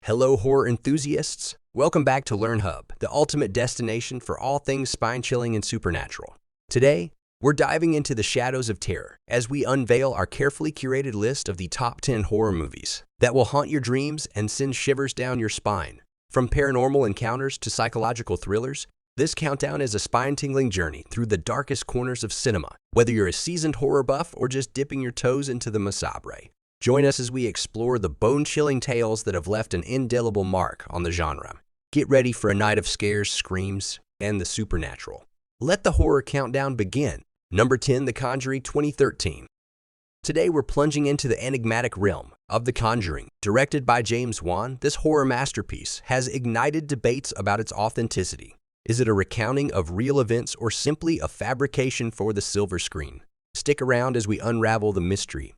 Hello, horror enthusiasts. Welcome back to Learn Hub, the ultimate destination for all things spine-chilling and supernatural. Today, we're diving into the shadows of terror as we unveil our carefully curated list of the top 10 horror movies that will haunt your dreams and send shivers down your spine. From paranormal encounters to psychological thrillers, this countdown is a spine-tingling journey through the darkest corners of cinema. Whether you're a seasoned horror buff or just dipping your toes into the macabre, join us as we explore the bone-chilling tales that have left an indelible mark on the genre. Get ready for a night of scares, screams, and the supernatural. Let the horror countdown begin. Number 10, The Conjuring 2013. Today we're plunging into the enigmatic realm of The Conjuring. Directed by James Wan, this horror masterpiece has ignited debates about its authenticity. Is it a recounting of real events or simply a fabrication for the silver screen? Stick around as we unravel the mystery.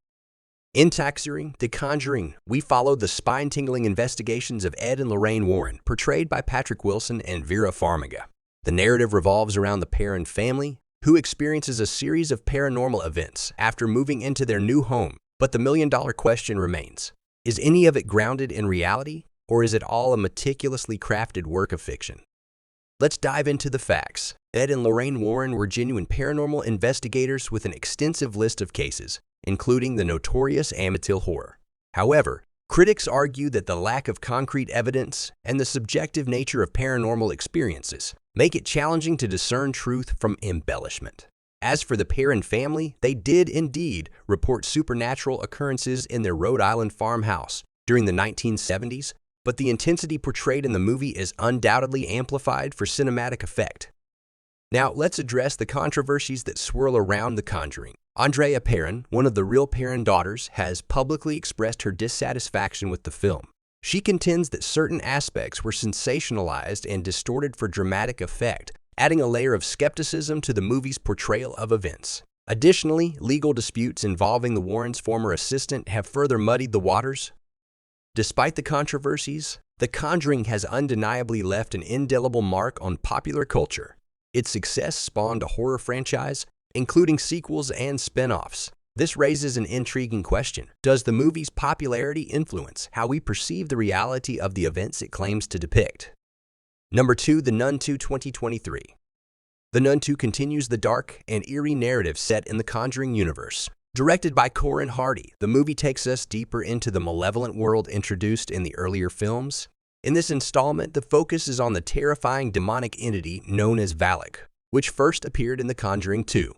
In The Conjuring, we follow the spine-tingling investigations of Ed and Lorraine Warren, portrayed by Patrick Wilson and Vera Farmiga. The narrative revolves around the Perron family, who experiences a series of paranormal events after moving into their new home. But the million-dollar question remains, is any of it grounded in reality, or is it all a meticulously crafted work of fiction? Let's dive into the facts. Ed and Lorraine Warren were genuine paranormal investigators with an extensive list of cases, including the notorious Amityville Horror. However, critics argue that the lack of concrete evidence and the subjective nature of paranormal experiences make it challenging to discern truth from embellishment. As for the Perron family, they did indeed report supernatural occurrences in their Rhode Island farmhouse during the 1970s, but the intensity portrayed in the movie is undoubtedly amplified for cinematic effect. Now, let's address the controversies that swirl around The Conjuring. Andrea Perron, one of the real Perron daughters, has publicly expressed her dissatisfaction with the film. She contends that certain aspects were sensationalized and distorted for dramatic effect, adding a layer of skepticism to the movie's portrayal of events. Additionally, legal disputes involving the Warrens' former assistant have further muddied the waters. Despite the controversies, The Conjuring has undeniably left an indelible mark on popular culture. Its success spawned a horror franchise, including sequels and spin-offs. This raises an intriguing question. Does the movie's popularity influence how we perceive the reality of the events it claims to depict? Number 2, The Nun 2 2023. The Nun 2 continues the dark and eerie narrative set in the Conjuring universe. Directed by Corin Hardy, the movie takes us deeper into the malevolent world introduced in the earlier films. In this installment, the focus is on the terrifying demonic entity known as Valak, which first appeared in The Conjuring 2.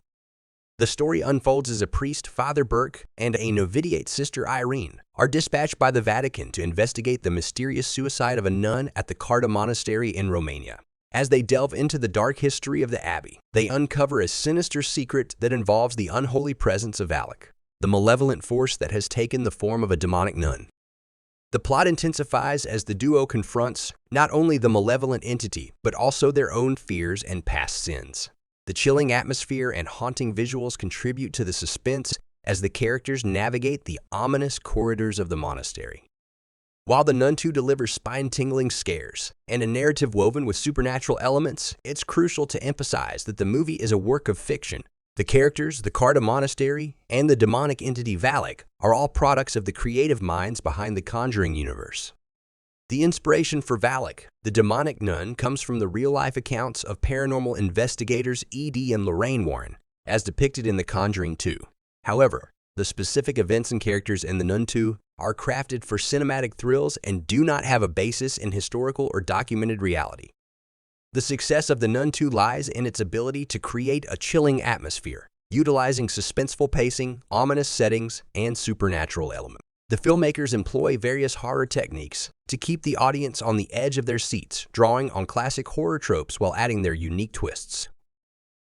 The story unfolds as a priest, Father Burke, and a novitiate, Sister Irene, are dispatched by the Vatican to investigate the mysterious suicide of a nun at the Carta Monastery in Romania. As they delve into the dark history of the abbey, they uncover a sinister secret that involves the unholy presence of Valak, the malevolent force that has taken the form of a demonic nun. The plot intensifies as the duo confronts not only the malevolent entity, but also their own fears and past sins. The chilling atmosphere and haunting visuals contribute to the suspense as the characters navigate the ominous corridors of the monastery. While The Nun 2 delivers spine-tingling scares and a narrative woven with supernatural elements, it's crucial to emphasize that the movie is a work of fiction. The characters, the Carta Monastery, and the demonic entity Valak are all products of the creative minds behind the Conjuring universe. The inspiration for Valak, the demonic nun, comes from the real-life accounts of paranormal investigators Ed and Lorraine Warren, as depicted in The Conjuring 2. However, the specific events and characters in The Nun 2 are crafted for cinematic thrills and do not have a basis in historical or documented reality. The success of The Nun 2 lies in its ability to create a chilling atmosphere, utilizing suspenseful pacing, ominous settings, and supernatural elements. The filmmakers employ various horror techniques to keep the audience on the edge of their seats, drawing on classic horror tropes while adding their unique twists.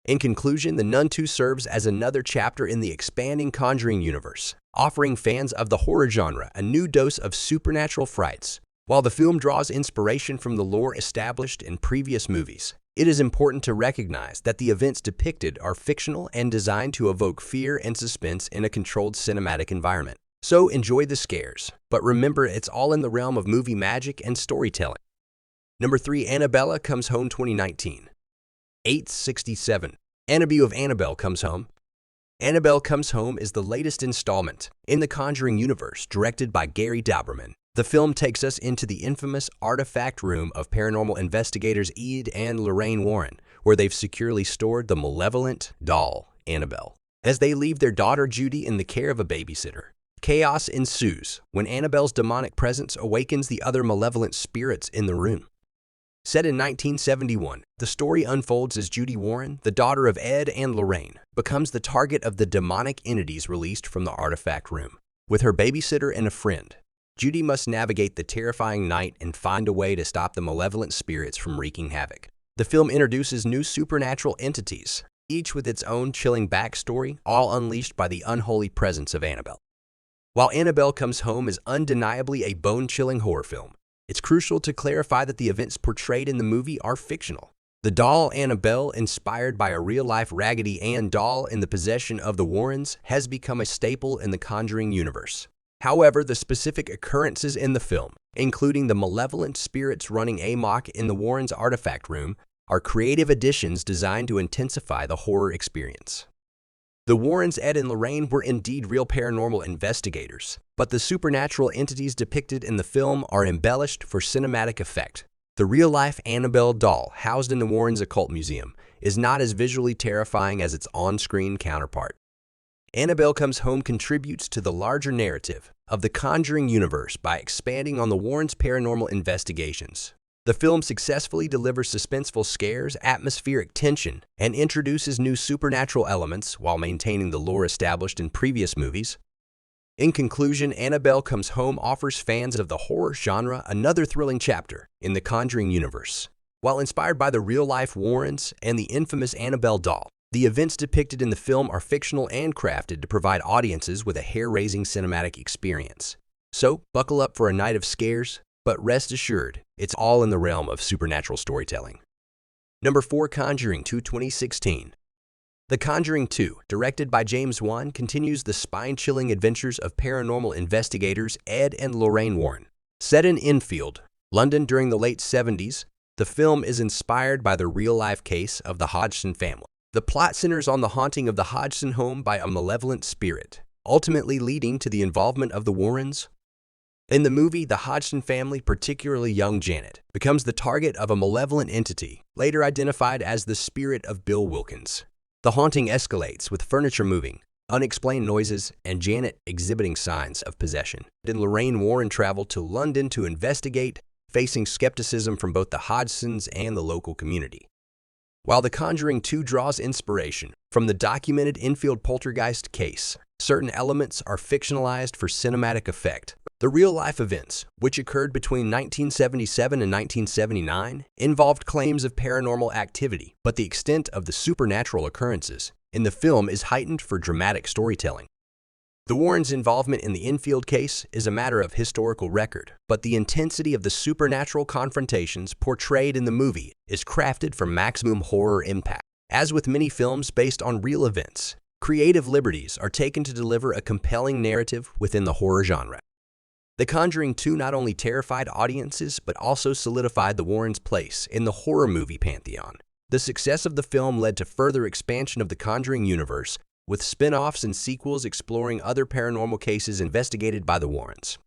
In conclusion, The Nun 2 serves as another chapter in the expanding Conjuring universe, offering fans of the horror genre a new dose of supernatural frights. While the film draws inspiration from the lore established in previous movies, it is important to recognize that the events depicted are fictional and designed to evoke fear and suspense in a controlled cinematic environment. So enjoy the scares, but remember it's all in the realm of movie magic and storytelling. Number 3, Annabelle Comes Home 2019. 867. Annabelle of Annabelle Comes Home. Annabelle Comes Home is the latest installment in the Conjuring universe, directed by Gary Dauberman. The film takes us into the infamous artifact room of paranormal investigators Ed and Lorraine Warren, where they've securely stored the malevolent doll, Annabelle. As they leave their daughter Judy in the care of a babysitter, chaos ensues when Annabelle's demonic presence awakens the other malevolent spirits in the room. Set in 1971, the story unfolds as Judy Warren, the daughter of Ed and Lorraine, becomes the target of the demonic entities released from the artifact room. With her babysitter and a friend, Judy must navigate the terrifying night and find a way to stop the malevolent spirits from wreaking havoc. The film introduces new supernatural entities, each with its own chilling backstory, all unleashed by the unholy presence of Annabelle. While Annabelle Comes Home is undeniably a bone-chilling horror film, it's crucial to clarify that the events portrayed in the movie are fictional. The doll Annabelle, inspired by a real-life Raggedy Ann doll in the possession of the Warrens, has become a staple in the Conjuring universe. However, the specific occurrences in the film, including the malevolent spirits running amok in the Warrens' artifact room, are creative additions designed to intensify the horror experience. The Warrens, Ed and Lorraine, were indeed real paranormal investigators, but the supernatural entities depicted in the film are embellished for cinematic effect. The real-life Annabelle doll, housed in the Warrens' Occult Museum, is not as visually terrifying as its on-screen counterpart. Annabelle Comes Home contributes to the larger narrative of the Conjuring universe by expanding on the Warrens' paranormal investigations. The film successfully delivers suspenseful scares, atmospheric tension, and introduces new supernatural elements while maintaining the lore established in previous movies. In conclusion, Annabelle Comes Home offers fans of the horror genre another thrilling chapter in the Conjuring universe. While inspired by the real-life Warrens and the infamous Annabelle doll, the events depicted in the film are fictional and crafted to provide audiences with a hair-raising cinematic experience. So, buckle up for a night of scares, but rest assured, it's all in the realm of supernatural storytelling. Number 4. Conjuring 2 2016. The Conjuring 2, directed by James Wan, continues the spine-chilling adventures of paranormal investigators Ed and Lorraine Warren. Set in Enfield, London during the late 70s, the film is inspired by the real-life case of the Hodgson family. The plot centers on the haunting of the Hodgson home by a malevolent spirit, ultimately leading to the involvement of the Warrens. In the movie, the Hodgson family, particularly young Janet, becomes the target of a malevolent entity, later identified as the spirit of Bill Wilkins. The haunting escalates with furniture moving, unexplained noises, and Janet exhibiting signs of possession. Then Lorraine Warren traveled to London to investigate, facing skepticism from both the Hodgsons and the local community. While The Conjuring 2 draws inspiration from the documented Enfield poltergeist case, certain elements are fictionalized for cinematic effect. The real-life events, which occurred between 1977 and 1979, involved claims of paranormal activity, but the extent of the supernatural occurrences in the film is heightened for dramatic storytelling. The Warrens' involvement in the Enfield case is a matter of historical record, but the intensity of the supernatural confrontations portrayed in the movie is crafted for maximum horror impact. As with many films based on real events, creative liberties are taken to deliver a compelling narrative within the horror genre. The Conjuring 2 not only terrified audiences, but also solidified the Warrens' place in the horror movie pantheon. The success of the film led to further expansion of the Conjuring universe, with spin-offs and sequels exploring other paranormal cases investigated by the Warrens.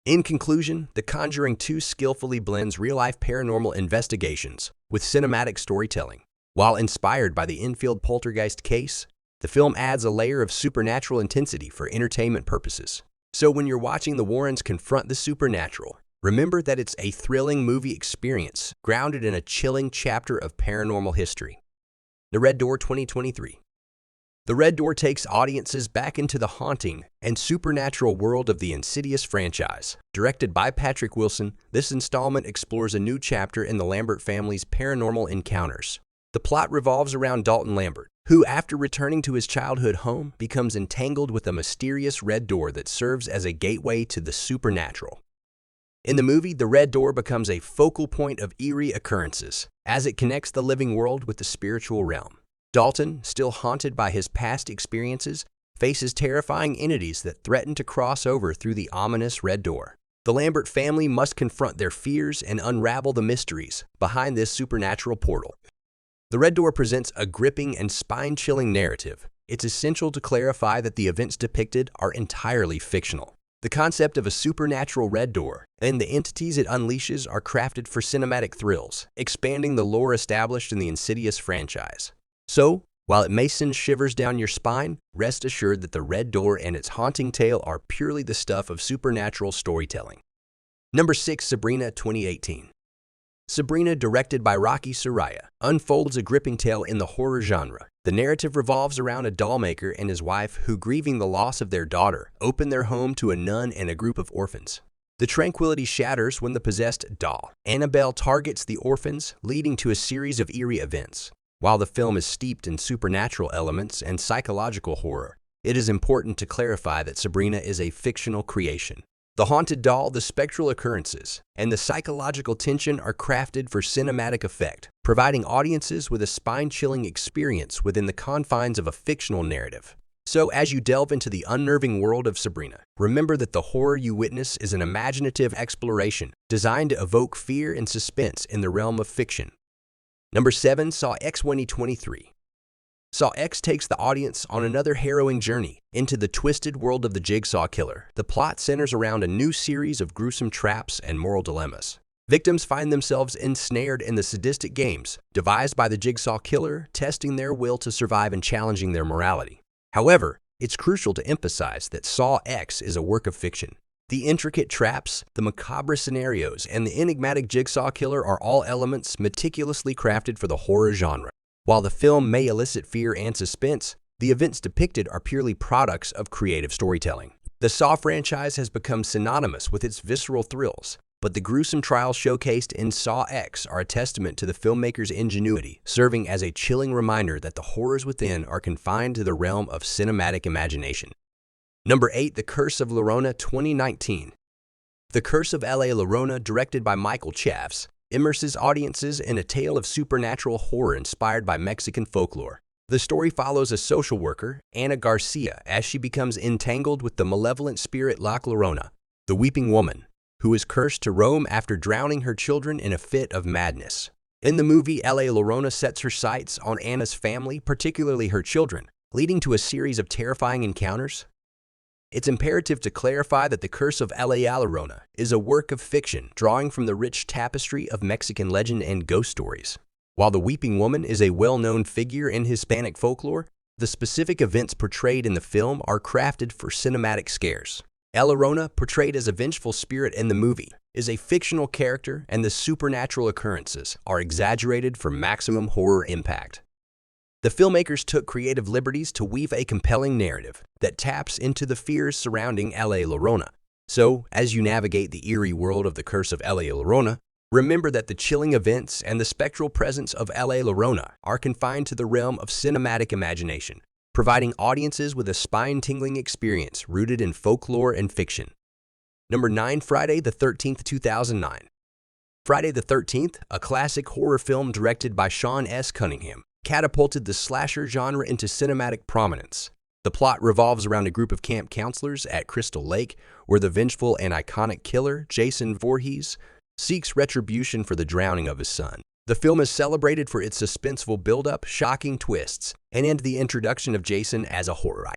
In conclusion, The Conjuring 2 skillfully blends real-life paranormal investigations with cinematic storytelling. While inspired by the Enfield poltergeist case, the film adds a layer of supernatural intensity for entertainment purposes. So when you're watching the Warrens confront the supernatural, remember that it's a thrilling movie experience grounded in a chilling chapter of paranormal history. The Red Door 2023. The Red Door takes audiences back into the haunting and supernatural world of the Insidious franchise. Directed by Patrick Wilson, this installment explores a new chapter in the Lambert family's paranormal encounters. The plot revolves around Dalton Lambert, who, after returning to his childhood home, becomes entangled with a mysterious red door that serves as a gateway to the supernatural. In the movie, the Red Door becomes a focal point of eerie occurrences as it connects the living world with the spiritual realm. Dalton, still haunted by his past experiences, faces terrifying entities that threaten to cross over through the ominous Red Door. The Lambert family must confront their fears and unravel the mysteries behind this supernatural portal. The Red Door presents a gripping and spine-chilling narrative. It's essential to clarify that the events depicted are entirely fictional. The concept of a supernatural red door and the entities it unleashes are crafted for cinematic thrills, expanding the lore established in the Insidious franchise. So, while it may send shivers down your spine, rest assured that the red door and its haunting tale are purely the stuff of supernatural storytelling. Number 6. Sabrina 2018. Sabrina, directed by Rocky Soraya, unfolds a gripping tale in the horror genre. The narrative revolves around a dollmaker and his wife who, grieving the loss of their daughter, open their home to a nun and a group of orphans. The tranquility shatters when the possessed doll, Annabelle, targets the orphans, leading to a series of eerie events. While the film is steeped in supernatural elements and psychological horror, it is important to clarify that Sabrina is a fictional creation. The haunted doll, the spectral occurrences, and the psychological tension are crafted for cinematic effect, providing audiences with a spine-chilling experience within the confines of a fictional narrative. So, as you delve into the unnerving world of Sabrina, remember that the horror you witness is an imaginative exploration designed to evoke fear and suspense in the realm of fiction. Number 7. Saw X 2023. Saw X takes the audience on another harrowing journey into the twisted world of the Jigsaw Killer. The plot centers around a new series of gruesome traps and moral dilemmas. Victims find themselves ensnared in the sadistic games devised by the Jigsaw Killer, testing their will to survive and challenging their morality. However, it's crucial to emphasize that Saw X is a work of fiction. The intricate traps, the macabre scenarios, and the enigmatic Jigsaw Killer are all elements meticulously crafted for the horror genre. While the film may elicit fear and suspense, the events depicted are purely products of creative storytelling. The Saw franchise has become synonymous with its visceral thrills, but the gruesome trials showcased in Saw X are a testament to the filmmaker's ingenuity, serving as a chilling reminder that the horrors within are confined to the realm of cinematic imagination. Number 8. The Curse of La Lona 2019. The Curse of La Lona, directed by Michael Chaves, immerses audiences in a tale of supernatural horror inspired by Mexican folklore. The story follows a social worker, Ana Garcia, as she becomes entangled with the malevolent spirit La Llorona, the weeping woman, who is cursed to roam after drowning her children in a fit of madness. In the movie, La Llorona sets her sights on Ana's family, particularly her children, leading to a series of terrifying encounters. It's imperative to clarify that The Curse of La Llorona is a work of fiction drawing from the rich tapestry of Mexican legend and ghost stories. While the Weeping Woman is a well-known figure in Hispanic folklore, the specific events portrayed in the film are crafted for cinematic scares. La Llorona, portrayed as a vengeful spirit in the movie, is a fictional character, and the supernatural occurrences are exaggerated for maximum horror impact. The filmmakers took creative liberties to weave a compelling narrative that taps into the fears surrounding La Llorona. So, as you navigate the eerie world of The Curse of La Llorona, remember that the chilling events and the spectral presence of La Llorona are confined to the realm of cinematic imagination, providing audiences with a spine-tingling experience rooted in folklore and fiction. Number 9. Friday the 13th, 2009. Friday the 13th, a classic horror film directed by Sean S. Cunningham, catapulted the slasher genre into cinematic prominence. The plot revolves around a group of camp counselors at Crystal Lake, where the vengeful and iconic killer, Jason Voorhees, seeks retribution for the drowning of his son. The film is celebrated for its suspenseful build-up, shocking twists, and the introduction of Jason as a horror icon.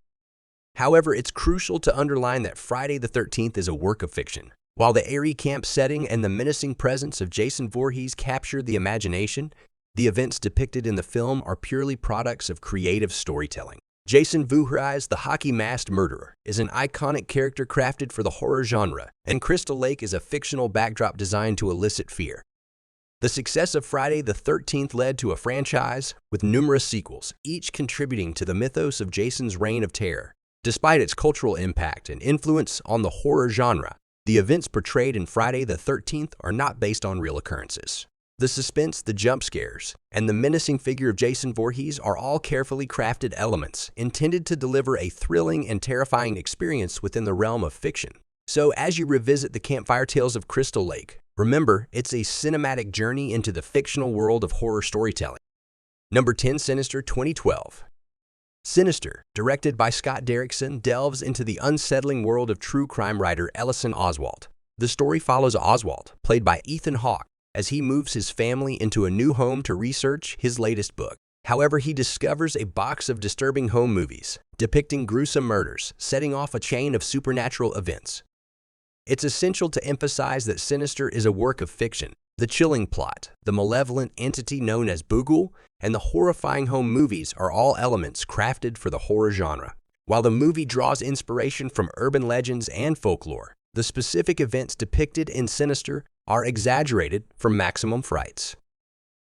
However, it's crucial to underline that Friday the 13th is a work of fiction. While the airy camp setting and the menacing presence of Jason Voorhees capture the imagination, the events depicted in the film are purely products of creative storytelling. Jason Voorhees, the hockey-masked murderer, is an iconic character crafted for the horror genre, and Crystal Lake is a fictional backdrop designed to elicit fear. The success of Friday the 13th led to a franchise with numerous sequels, each contributing to the mythos of Jason's reign of terror. Despite its cultural impact and influence on the horror genre, the events portrayed in Friday the 13th are not based on real occurrences. The suspense, the jump scares, and the menacing figure of Jason Voorhees are all carefully crafted elements intended to deliver a thrilling and terrifying experience within the realm of fiction. So, as you revisit the campfire tales of Crystal Lake, remember, it's a cinematic journey into the fictional world of horror storytelling. Number 10. Sinister 2012. Sinister, directed by Scott Derrickson, delves into the unsettling world of true crime writer Ellison Oswald. The story follows Oswald, played by Ethan Hawke, as he moves his family into a new home to research his latest book. However, he discovers a box of disturbing home movies depicting gruesome murders, setting off a chain of supernatural events. It's essential to emphasize that Sinister is a work of fiction. The chilling plot, the malevolent entity known as Bughuul, and the horrifying home movies are all elements crafted for the horror genre. While the movie draws inspiration from urban legends and folklore, the specific events depicted in Sinister are exaggerated for maximum frights.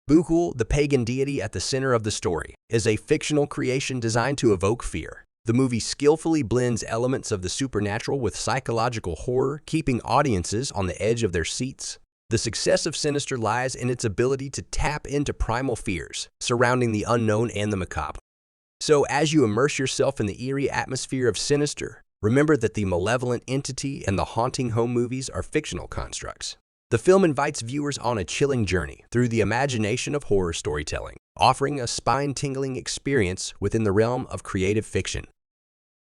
Bughuul, the pagan deity at the center of the story, is a fictional creation designed to evoke fear. The movie skillfully blends elements of the supernatural with psychological horror, keeping audiences on the edge of their seats. The success of Sinister lies in its ability to tap into primal fears surrounding the unknown and the macabre. So, as you immerse yourself in the eerie atmosphere of Sinister, remember that the malevolent entity and the haunting home movies are fictional constructs. The film invites viewers on a chilling journey through the imagination of horror storytelling, offering a spine-tingling experience within the realm of creative fiction.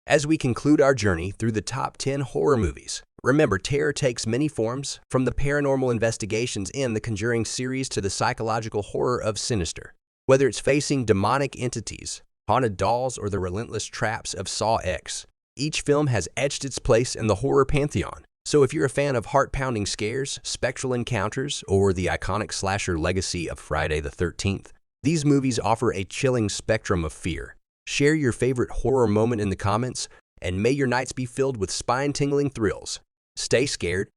As we conclude our journey through the top 10 horror movies, remember terror takes many forms, from the paranormal investigations in the Conjuring series to the psychological horror of Sinister. Whether it's facing demonic entities, haunted dolls, or the relentless traps of Saw X, each film has etched its place in the horror pantheon. So if you're a fan of heart-pounding scares, spectral encounters, or the iconic slasher legacy of Friday the 13th, these movies offer a chilling spectrum of fear. Share your favorite horror moment in the comments, and may your nights be filled with spine-tingling thrills. Stay scared,